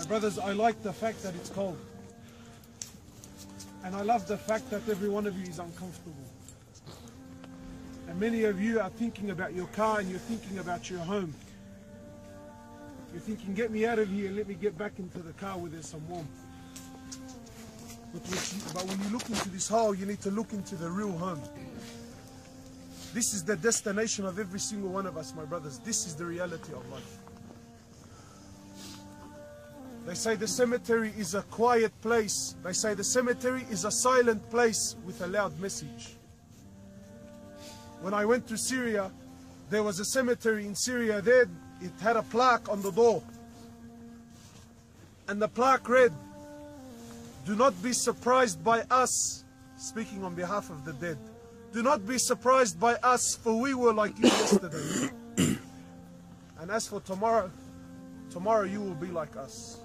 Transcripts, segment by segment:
My brothers, I like the fact that it's cold. And I love the fact that every one of you is uncomfortable. And many of you are thinking about your car and you're thinking about your home. You're thinking, get me out of here and let me get back into the car where there's some warmth. But when you look into this hole, you need to look into the real home. This is the destination of every single one of us, my brothers. This is the reality of life. They say the cemetery is a quiet place. They say the cemetery is a silent place with a loud message. When I went to Syria, there was a cemetery in Syria there. It had a plaque on the door. And the plaque read, "Do not be surprised by us," speaking on behalf of the dead. "Do not be surprised by us, for we were like you yesterday. And as for tomorrow, tomorrow you will be like us."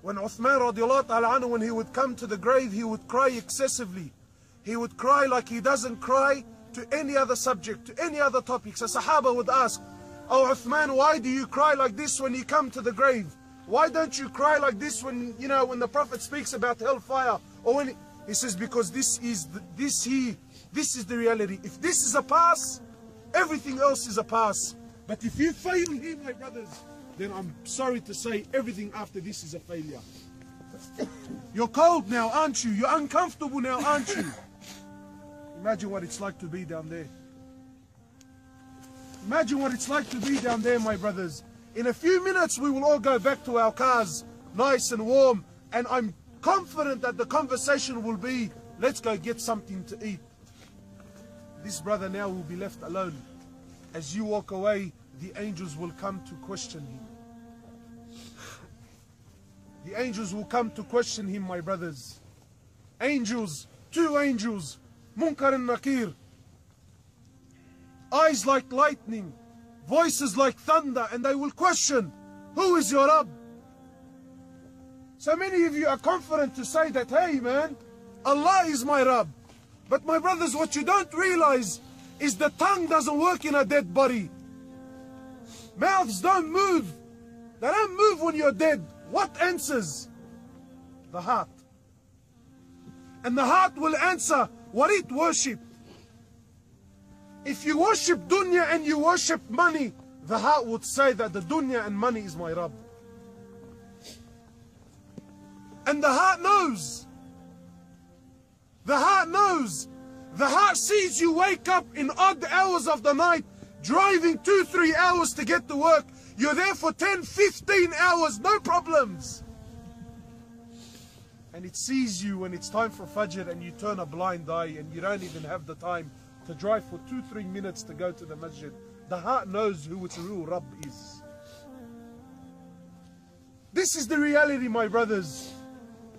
When Uthman radiallahu ta'ala anhu, when he would come to the grave, he would cry excessively. He would cry like he doesn't cry to any other subject, to any other topics. A Sahaba would ask, "Oh Uthman, why do you cry like this when you come to the grave? Why don't you cry like this when, you know, when the Prophet speaks about hellfire?" Or when he says, because this is the reality. If this is a pass, everything else is a pass. But if you fail here, my brothers, then I'm sorry to say everything after this is a failure. You're cold now, aren't you? You're uncomfortable now, aren't you? Imagine what it's like to be down there. Imagine what it's like to be down there, my brothers. In a few minutes, we will all go back to our cars, nice and warm. And I'm confident that the conversation will be, let's go get something to eat. This brother now will be left alone. As you walk away, the angels will come to question him. The angels will come to question him, my brothers. Angels, two angels, Munkar and Nakir. Eyes like lightning, voices like thunder, and they will question, who is your Rabb? So many of you are confident to say that, hey man, Allah is my Rabb. But my brothers, what you don't realize is the tongue doesn't work in a dead body. Mouths don't move. They don't move when you're dead. What answers? The heart. And the heart will answer what it worshipped. If you worship dunya and you worship money, the heart would say that the dunya and money is my Rabb. And the heart knows. The heart knows. The heart sees you wake up in odd hours of the night, driving 2-3 hours to get to work. You're there for 10-15 hours, no problems. And it sees you when it's time for Fajr and you turn a blind eye and you don't even have the time to drive for 2-3 minutes to go to the masjid. The heart knows who its real Rabb is. This is the reality, my brothers.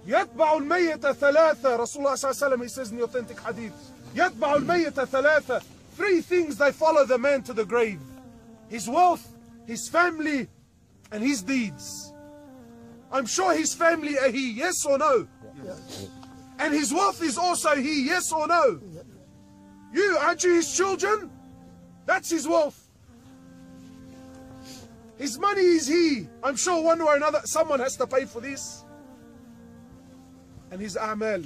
يتبع الميت ثلاثة. Rasulullah sallallahu alaihi wasallam, he says in the authentic hadith, يتبع الميت ثلاثة. 3 things they follow the man to the grave: his wealth, his family, and his deeds. I'm sure his family are he, yes or no? Yes. And his wealth is also he, yes or no? You, aren't you his children? That's his wealth. His money is he. I'm sure one way or another someone has to pay for this. And his a'mal.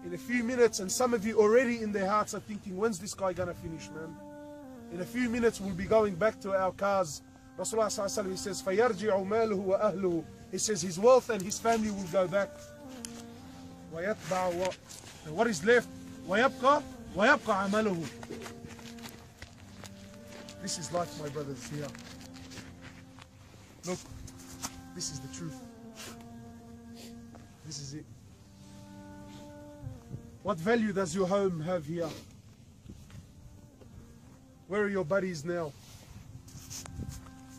In a few minutes, and some of you already in their hearts are thinking, when's this guy gonna finish, man? In a few minutes we'll be going back to our cars. Rasulullah sallallahu alaihi wasallam, he says, فَيَرْجِعُ مَالُهُ وَأَهْلُهُ. He says his wealth and his family will go back. وَيَتْبَعُ. And what is left? وَيَبْقَى عَمَلُهُ. This is life, my brothers, here. Look, this is the truth. This is it. What value does your home have here? Where are your buddies now?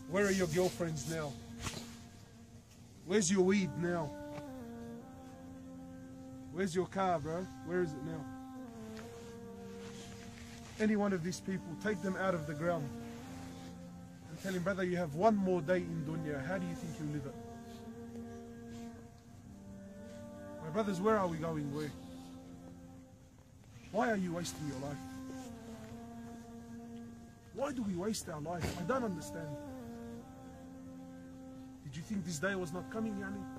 Where are your girlfriends now? Where's your weed now? Where's your car, bro? Where is it now? Any one of these people, take them out of the ground and tell him, brother, you have one more day in dunya. How do you think you live it? My brothers, where are we going? Where? Why are you wasting your life? Why do we waste our life? I don't understand. Did you think this day was not coming, yani?